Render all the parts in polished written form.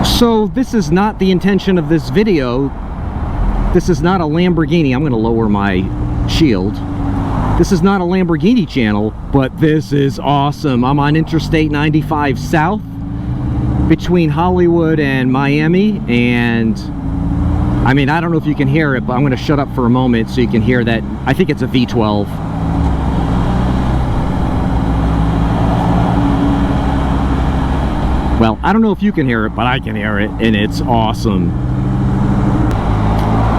So this is not the intention of this video. This is not a Lamborghini. I'm going to lower my shield. This is not a Lamborghini channel, but this is awesome. I'm on Interstate 95 South between Hollywood and Miami, and I mean, I don't know if you can hear it, but I'm going to shut up for a moment so you can hear that. I think it's a V12. Well, I don't know if you can hear it, but I can hear it, and it's awesome.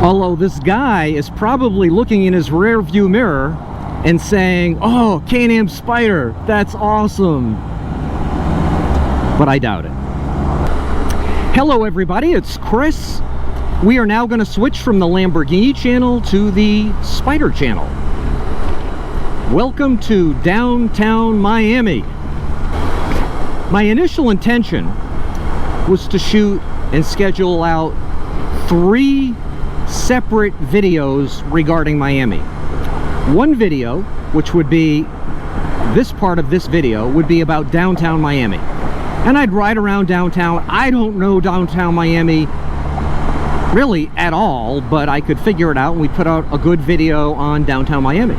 Although this guy is probably looking in his rear view mirror and saying, oh, Can-Am Spyder, that's awesome. But I doubt it. Hello everybody, it's Chris. We are now going to switch from the Lamborghini channel to the Spyder channel. Welcome to downtown Miami. My initial intention was to shoot and schedule out 3 separate videos regarding Miami. One video, which would be this part of this video, would be about downtown Miami. And I'd ride around downtown. I don't know downtown Miami really at all, but I could figure it out, and we put out a good video on downtown Miami.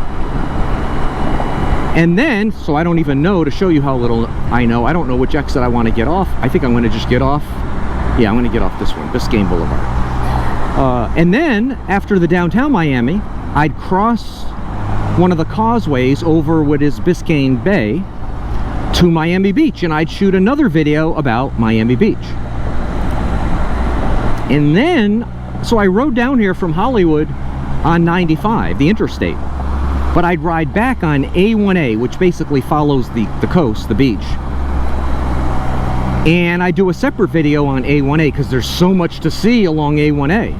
And then, so I don't even know, to show you how little I know, I don't know which exit I want to get off. I think I'm going to just get off. Yeah, I'm going to get off this one, Biscayne Boulevard. And then, after the downtown Miami, I'd cross one of the causeways over what is Biscayne Bay to Miami Beach, and I'd shoot another video about Miami Beach. And then, so I rode down here from Hollywood on 95, the interstate. But I'd ride back on A1A, which basically follows the coast, the beach. And I do a separate video on A1A because there's so much to see along A1A.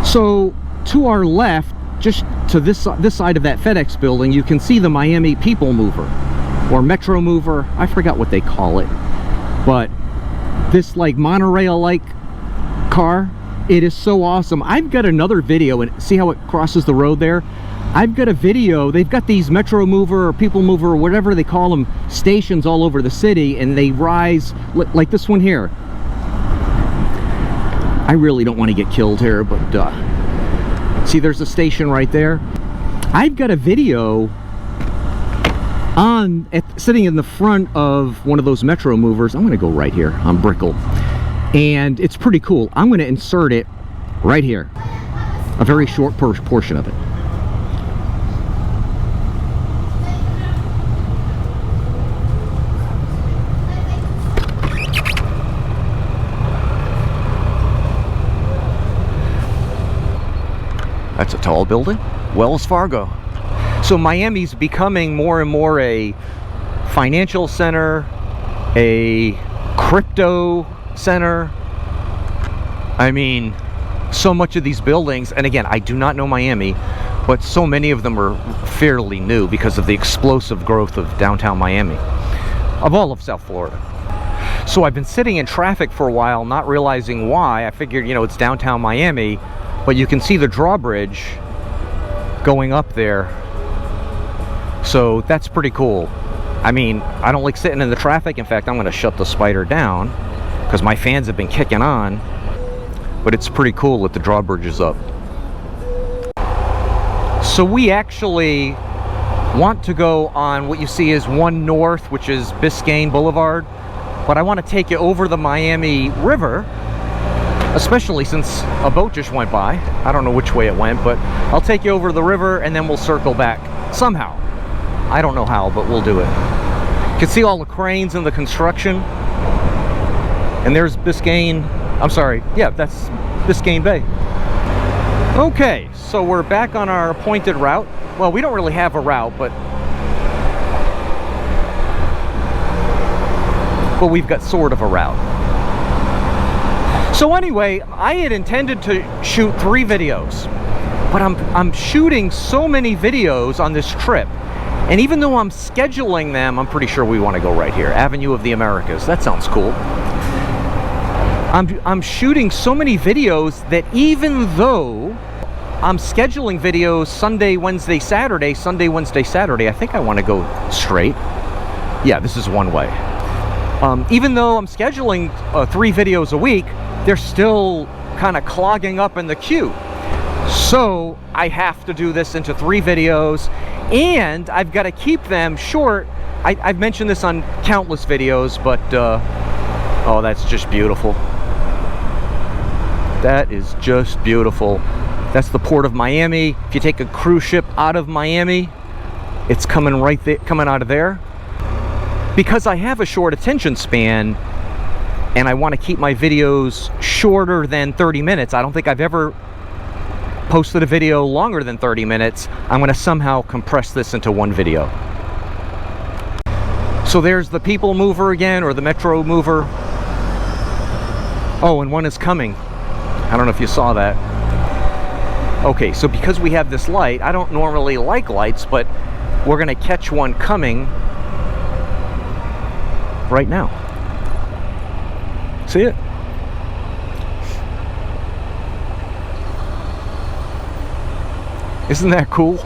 So to our left, just to this side of that FedEx building, you can see the Miami People Mover or Metro Mover. I forgot what they call it, but this like monorail-like car. It is so awesome. I've got another video, and see how it crosses the road there? I've got a video. They've got these Metro Mover or People Mover or whatever they call them stations all over the city, and they rise like this one here. I really don't want to get killed here, but see, there's a station right there. I've got a video sitting in the front of one of those Metro Movers. I'm going to go right here on Brickell. And it's pretty cool. I'm going to insert it right here. A very short portion of it. That's a tall building. Wells Fargo. So Miami's becoming more and more a financial center, a crypto center. I mean, so much of these buildings, and again, I do not know Miami, but so many of them are fairly new because of the explosive growth of downtown Miami, of all of South Florida. So I've been sitting in traffic for a while, not realizing why. I figured, you know, it's downtown Miami, but you can see the drawbridge going up there. So that's pretty cool. I mean, I don't like sitting in the traffic. In fact, I'm going to shut the Spyder down because my fans have been kicking on, but it's pretty cool that the drawbridge is up. So we actually want to go on what you see is 1 North, which is Biscayne Boulevard, but I want to take you over the Miami River, especially since a boat just went by. I don't know which way it went, but I'll take you over the river and then we'll circle back somehow. I don't know how, but we'll do it. You can see all the cranes and the construction. And there's Biscayne, I'm sorry, yeah, that's Biscayne Bay. Okay, so we're back on our appointed route. Well, we don't really have a route, but we've got sort of a route. So anyway, I had intended to shoot 3 videos, but I'm shooting so many videos on this trip. And even though I'm scheduling them, I'm pretty sure we want to go right here, Avenue of the Americas. That sounds cool. I'm shooting so many videos that even though I'm scheduling videos Sunday, Wednesday, Saturday, Sunday, Wednesday, Saturday, I think I want to go straight. Yeah, this is one way. Even though I'm scheduling 3 videos a week, they're still kind of clogging up in the queue. So I have to do this into 3 videos, and I've got to keep them short. I've mentioned this on countless videos, but oh, that's just beautiful. That is just beautiful. That's the port of Miami. If you take a cruise ship out of Miami, it's coming right there, coming out of there. Because I have a short attention span and I want to keep my videos shorter than 30 minutes. I don't think I've ever posted a video longer than 30 minutes. I'm going to somehow compress this into 1 video. So there's the people mover again, or the metro mover. Oh, and one is coming. I don't know if you saw that. Okay, so because we have this light, I don't normally like lights, but we're going to catch one coming right now. See it? Isn't that cool?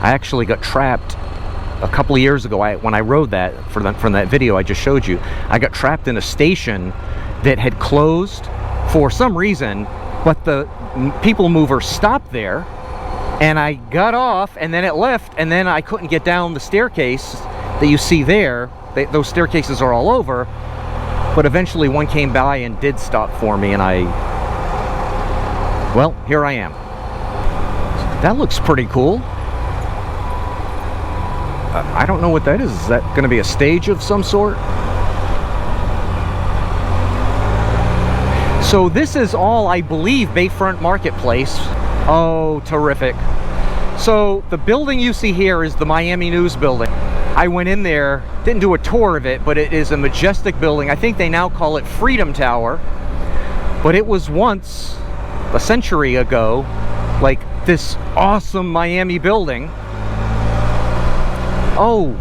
I actually got trapped a couple of years ago. When I rode that from that video I just showed you, I got trapped in a station that had closed for some reason, but the people mover stopped there, and I got off, and then it left, and then I couldn't get down the staircase that you see there. Those staircases are all over, but eventually one came by and did stop for me, and well, here I am. That looks pretty cool. I don't know what that is. Is that going to be a stage of some sort? So this is all, I believe, Bayfront Marketplace. Oh, terrific. So the building you see here is the Miami News building. I went in there, didn't do a tour of it, but it is a majestic building. I think they now call it Freedom Tower, but it was once, a century ago, like this awesome Miami building. Oh,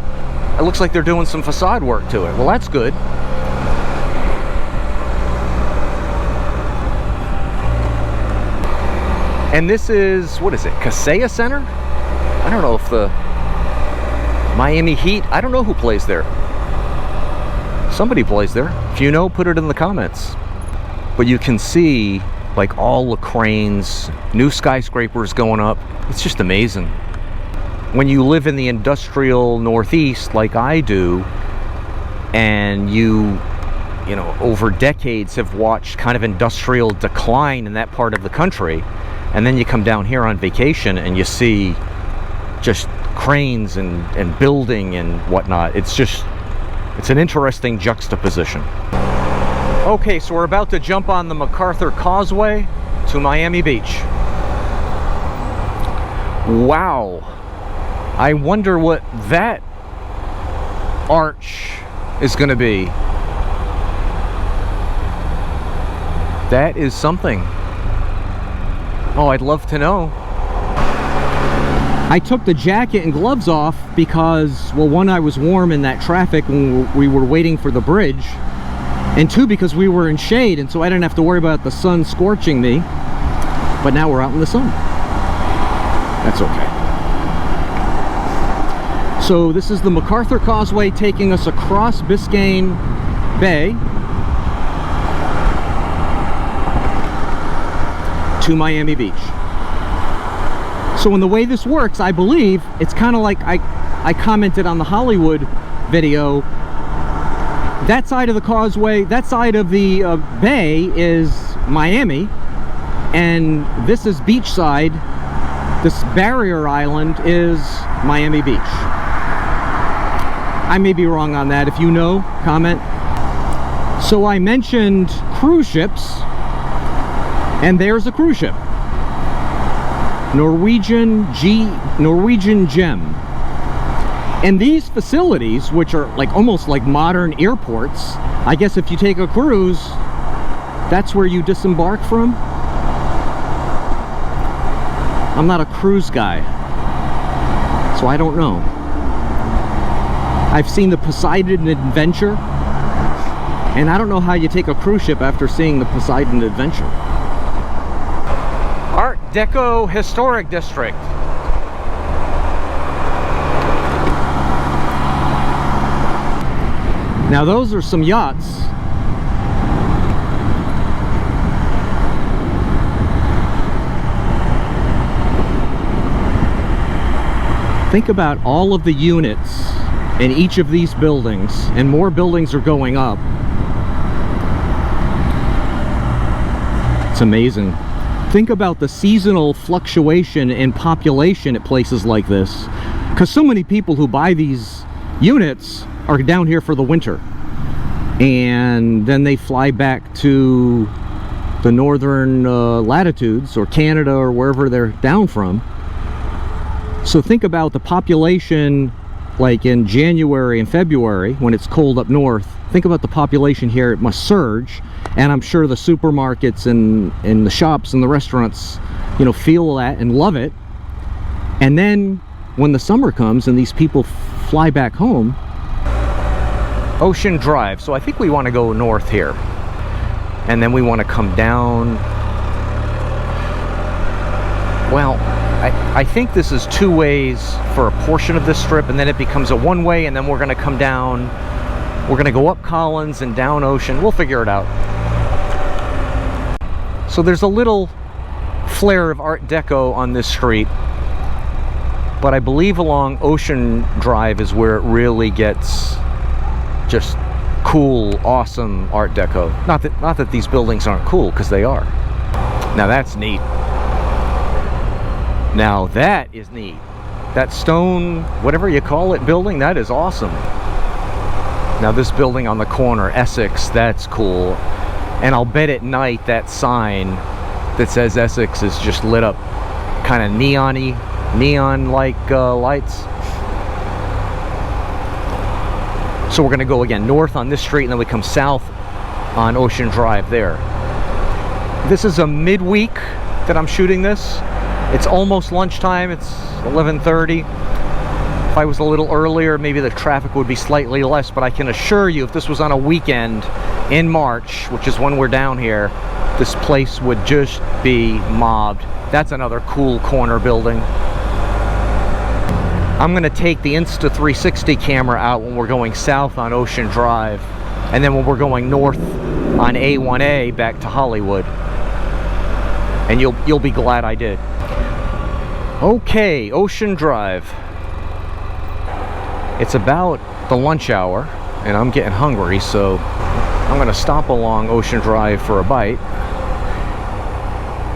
it looks like they're doing some facade work to it. Well, that's good. And this is, what is it, Kaseya Center? I don't know if the Miami Heat, I don't know who plays there. Somebody plays there. If you know, put it in the comments. But you can see like all the cranes, new skyscrapers going up. It's just amazing. When you live in the industrial Northeast like I do, and you know, over decades have watched kind of industrial decline in that part of the country, and then you come down here on vacation and you see just cranes and building and whatnot. It's an interesting juxtaposition. Okay, so we're about to jump on the MacArthur Causeway to Miami Beach. Wow. I wonder what that arch is going to be. That is something. Oh, I'd love to know. I took the jacket and gloves off because, well, 1, I was warm in that traffic when we were waiting for the bridge, and 2, because we were in shade, and so I didn't have to worry about the sun scorching me. But now we're out in the sun. That's okay. So this is the MacArthur Causeway taking us across Biscayne Bay to Miami Beach. So in the way this works, I believe it's kind of like I commented on the Hollywood video. That side of the causeway, that side of the bay is Miami, and this is beachside. This barrier island is Miami Beach. I may be wrong on that. If you know, comment. So I mentioned cruise ships, and there's a cruise ship. Norwegian Gem. And these facilities, which are like almost like modern airports, I guess if you take a cruise, that's where you disembark from. I'm not a cruise guy, so I don't know. I've seen the Poseidon Adventure, and I don't know how you take a cruise ship after seeing the Poseidon Adventure. Art Deco Historic District. Now those are some yachts. Think about all of the units in each of these buildings, and more buildings are going up. It's amazing. Think about the seasonal fluctuation in population at places like this, because so many people who buy these units are down here for the winter, and then they fly back to the northern latitudes, or Canada, or wherever they're down from. So think about the population like in January and February when it's cold up north. Think about the population here. It must surge, and I'm sure the supermarkets and the shops and the restaurants, you know, feel that and love it. And then when the summer comes and these people fly back home. Ocean Drive. So I think we want to go north here, and then we want to come down. Well, I think this is two ways for a portion of this strip, and then it becomes a one-way, and then we're going to come down. We're going to go up Collins and down Ocean. We'll figure it out. So there's a little flair of Art Deco on this street, but I believe along Ocean Drive is where it really gets just cool, awesome Art Deco. Not that these buildings aren't cool, because they are. Now that's neat. Now that is neat. That stone, whatever you call it, building, that is awesome. Now this building on the corner, Essex, that's cool. And I'll bet at night that sign that says Essex is just lit up kind of neon-y, neon-like lights. So we're gonna go again north on this street, and then we come south on Ocean Drive there. This is a midweek that I'm shooting this. It's almost lunchtime. It's 11:30. If I was a little earlier, maybe the traffic would be slightly less, but I can assure you, if this was on a weekend in March, which is when we're down here, this place would just be mobbed. That's another cool corner building. I'm going to take the Insta360 camera out when we're going south on Ocean Drive, and then when we're going north on A1A back to Hollywood. And you'll be glad I did. Okay, Ocean Drive. It's about the lunch hour, and I'm getting hungry, so I'm going to stop along Ocean Drive for a bite.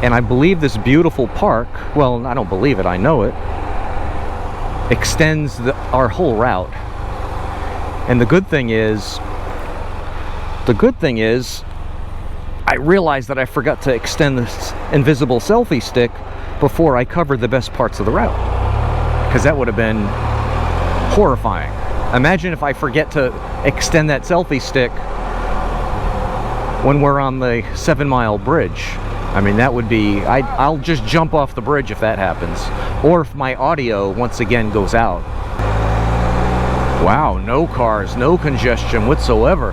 And I believe this beautiful park, well, I don't believe it, I know it, extends our whole route. And the good thing is, I realized that I forgot to extend this invisible selfie stick before I covered the best parts of the route, because that would have been horrifying. Imagine if I forget to extend that selfie stick when we're on the 7 Mile Bridge. I mean, that would be, I'll just jump off the bridge if that happens, or if my audio once again goes out. Wow, no cars, no congestion whatsoever.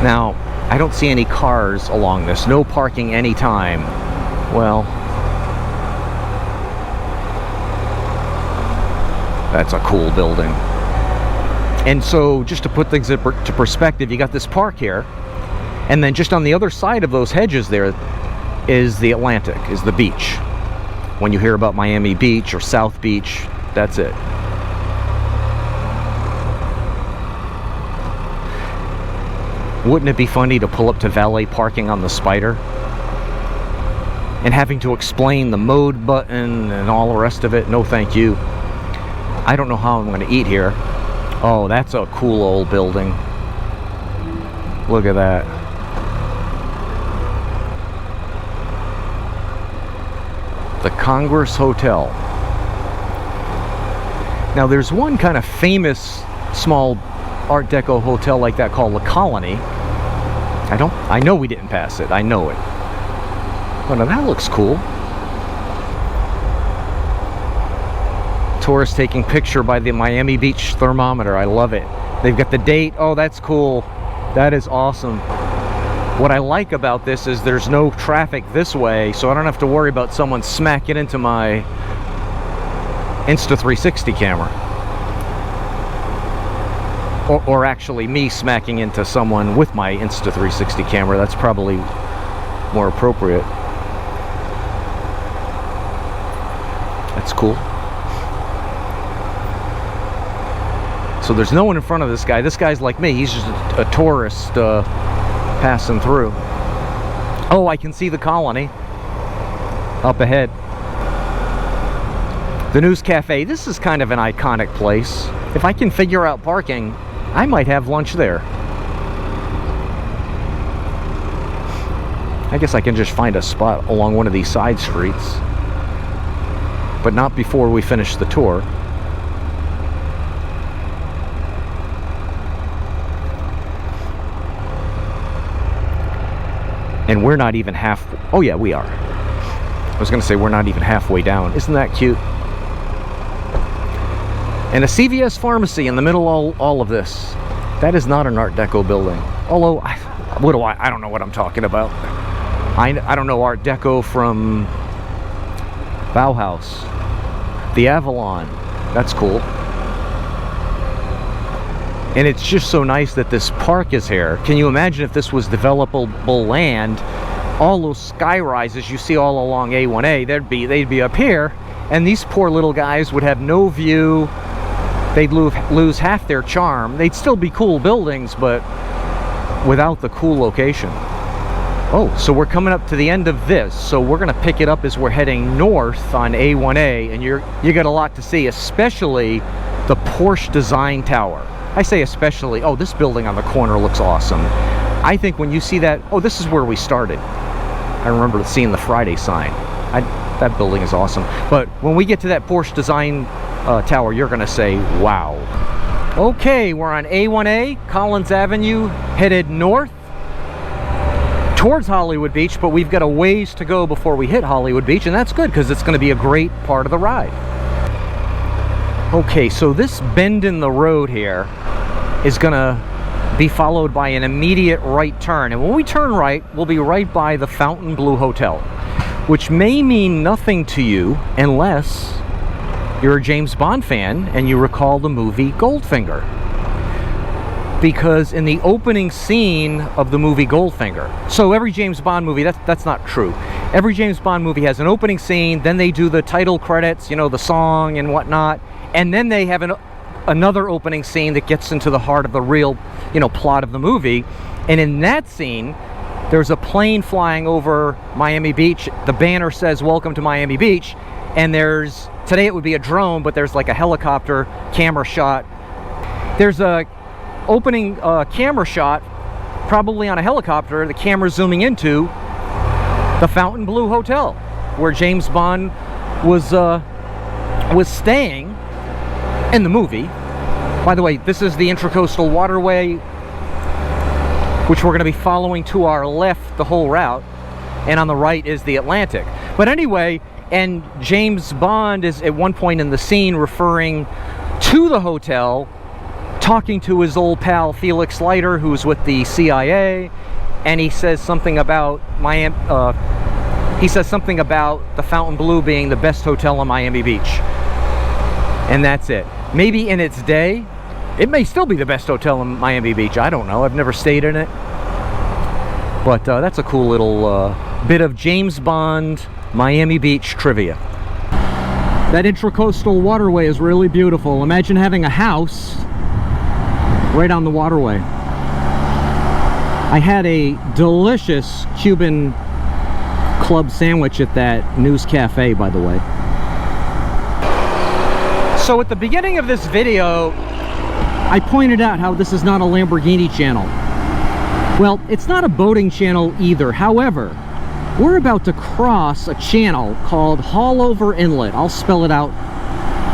Now, I don't see any cars along this, no parking anytime. Well, that's a cool building. And so, just to put things into perspective, you got this park here, and then just on the other side of those hedges there is the Atlantic, is the beach. When you hear about Miami Beach or South Beach, that's it. Wouldn't it be funny to pull up to valet parking on the Spyder and having to explain the mode button and all the rest of it? No thank you. I don't know how I'm going to eat here. Oh, that's a cool old building. Look at that. The Congress Hotel. Now there's one kind of famous small Art Deco hotel like that called the Colony. I know we didn't pass it. I know it. Oh, now that looks cool. Tourists taking picture by the Miami Beach thermometer. I love it. They've got the date. Oh, that's cool. That is awesome. What I like about this is there's no traffic this way, so I don't have to worry about someone smacking into my Insta360 camera. or actually me smacking into someone with my Insta360 camera. That's probably more appropriate. That's cool. So there's no one in front of this guy. This guy's like me. He's just a tourist passing through. Oh, I can see the colony up ahead. The News Cafe. This is kind of an iconic place. If I can figure out parking, I might have lunch there. I guess I can just find a spot along one of these side streets, but not before we finish the tour. And we're not even half... Oh yeah, we are. I was going to say we're not even halfway down. Isn't that cute? And a CVS pharmacy in the middle of all of this. That is not an Art Deco building. Although, I don't know what I'm talking about. I don't know Art Deco from Bauhaus. The Avalon. That's cool. And it's just so nice that this park is here. Can you imagine if this was developable land? All those sky rises you see all along A1A, they'd be up here, and these poor little guys would have no view. They'd lose half their charm. They'd still be cool buildings, but without the cool location. Oh, so we're coming up to the end of this, so we're gonna pick it up as we're heading north on A1A, and you got a lot to see, especially the Porsche design tower. I say especially, oh, this building on the corner looks awesome. I think when you see that, oh, this is where we started. I remember seeing the Friday sign. That building is awesome. But when we get to that Porsche design tower, you're gonna say, wow. Okay, we're on A1A, Collins Avenue, headed north towards Hollywood Beach, but we've got a ways to go before we hit Hollywood Beach, and that's good because it's gonna be a great part of the ride. Okay, so this bend in the road here is gonna be followed by an immediate right turn, and when we turn right, we'll be right by the Fontainebleau Hotel, which may mean nothing to you unless you're a James Bond fan and you recall the movie Goldfinger, because in the opening scene of the movie Goldfinger, so every James Bond movie, that's not true, every James Bond movie has an opening scene, then they do the title credits, you know, the song and whatnot, and then they have another opening scene that gets into the heart of the real, you know, plot of the movie. And in that scene, there's a plane flying over Miami Beach. The banner says, "Welcome to Miami Beach." And there's, today it would be a drone, but there's like a helicopter camera shot. There's a opening camera shot, probably on a helicopter, the camera zooming into the Fontainebleau Hotel, where James Bond was staying in the movie. By the way, this is the Intracoastal Waterway, which we're going to be following to our left the whole route, and on the right is the Atlantic. But anyway, and James Bond is at one point in the scene referring to the hotel, talking to his old pal Felix Leiter, who's with the CIA, and he says something about Miami. He says something about the Fontainebleau being the best hotel on Miami Beach. And that's it. Maybe in its day, it may still be the best hotel in Miami Beach. I don't know. I've never stayed in it. But that's a cool little bit of James Bond Miami Beach trivia. That Intracoastal Waterway is really beautiful. Imagine having a house right on the waterway. I had a delicious Cuban club sandwich at that News Cafe, by the way. So at the beginning of this video, I pointed out how this is not a Lamborghini channel. Well, it's not a boating channel either. However, we're about to cross a channel called Haulover Inlet. I'll spell it out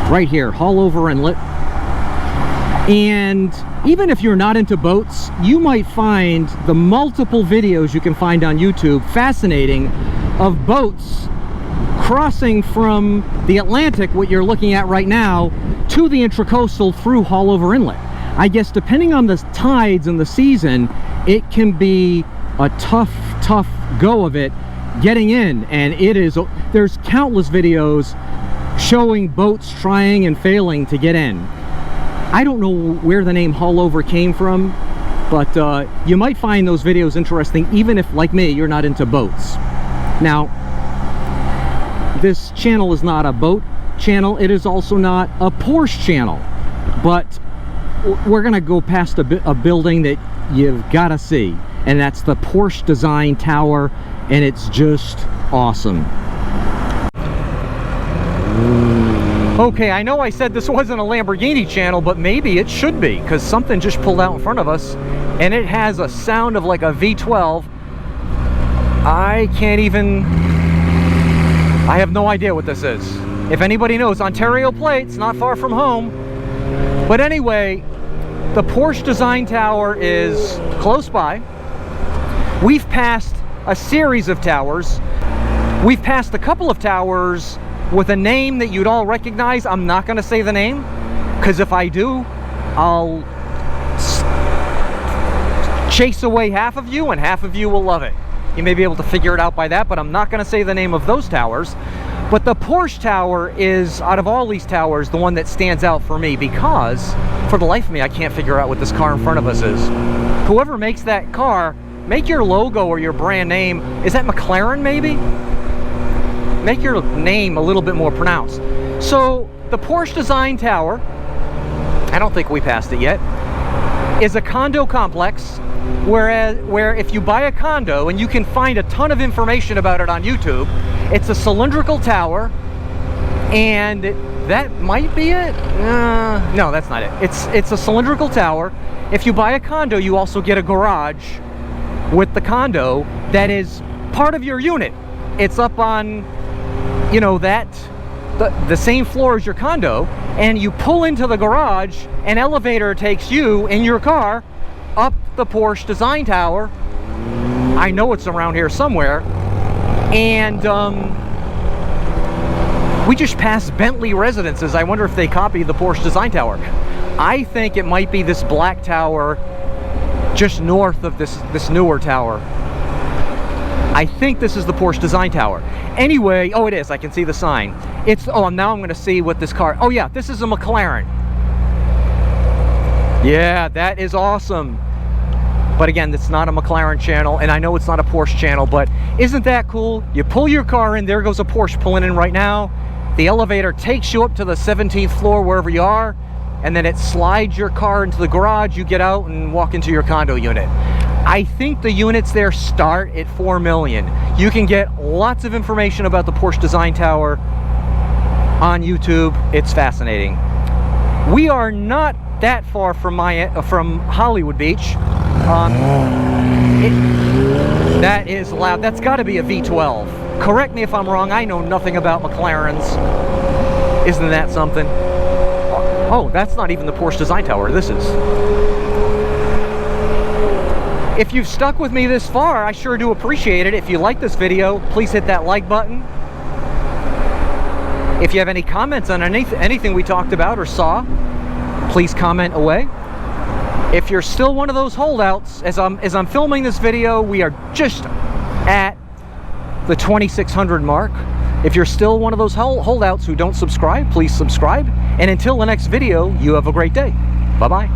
right here, Haulover Inlet. And even if you're not into boats, you might find the multiple videos you can find on YouTube fascinating of boats crossing from the Atlantic, what you're looking at right now, to the Intracoastal through Haulover Inlet. I guess depending on the tides and the season, it can be a tough go of it getting in, and there's countless videos showing boats trying and failing to get in. I don't know where the name Hullover came from, but you might find those videos interesting even if, like me, you're not into boats. Now, this channel is not a boat channel. It is also not a Porsche channel, but we're gonna go past a building that you've got to see, and that's the Porsche Design Tower, and it's just awesome. Okay, I know I said this wasn't a Lamborghini channel, but maybe it should be, because something just pulled out in front of us, and it has a sound of like a V12. I have no idea what this is. If anybody knows, Ontario plates, not far from home. But anyway, the Porsche Design Tower is close by. We've passed a series of towers. We've passed a couple of towers with a name that you'd all recognize. I'm not going to say the name, because if I do, I'll chase away half of you, and half of you will love it. You may be able to figure it out by that, but I'm not going to say the name of those towers. But the Porsche Tower is, out of all these towers, the one that stands out for me, because for the life of me, I can't figure out what this car in front of us is. Whoever makes that car, make your logo or your brand name, is that McLaren maybe? Make your name a little bit more pronounced. So the Porsche Design Tower, I don't think we passed it yet, is a condo complex where if you buy a condo, and you can find a ton of information about it on YouTube, it's a cylindrical tower, and that might be it? No, that's not it. It's a cylindrical tower. If you buy a condo, you also get a garage with the condo that is part of your unit. It's up on, you know, the same floor as your condo, and you pull into the garage, an elevator takes you in your car up the Porsche Design Tower. I know it's around here somewhere. And we just passed Bentley Residences. I wonder if they copied the Porsche Design Tower. I think it might be this black tower just north of this newer tower. I think this is the Porsche Design Tower. Anyway, oh, it is. I can see the sign. Oh, now I'm going to see what this car... Oh, yeah, this is a McLaren. Yeah, that is awesome. But again, it's not a McLaren channel, and I know it's not a Porsche channel, but isn't that cool? You pull your car in, there goes a Porsche pulling in right now. The elevator takes you up to the 17th floor, wherever you are, and then it slides your car into the garage. You get out and walk into your condo unit. I think the units there start at $4 million. You can get lots of information about the Porsche Design Tower on YouTube. It's fascinating. We are not that far from Hollywood Beach. That is loud. That's got to be a V12. Correct me if I'm wrong. I know nothing about McLarens. Isn't that something? Oh, that's not even the Porsche Design Tower. This is. If you've stuck with me this far, I sure do appreciate it. If you like this video, please hit that like button. If you have any comments on anything we talked about or saw, please comment away. If you're still one of those holdouts, as I'm filming this video, we are just at the 2,600 mark. If you're still one of those holdouts who don't subscribe, please subscribe. And until the next video, you have a great day. Bye-bye.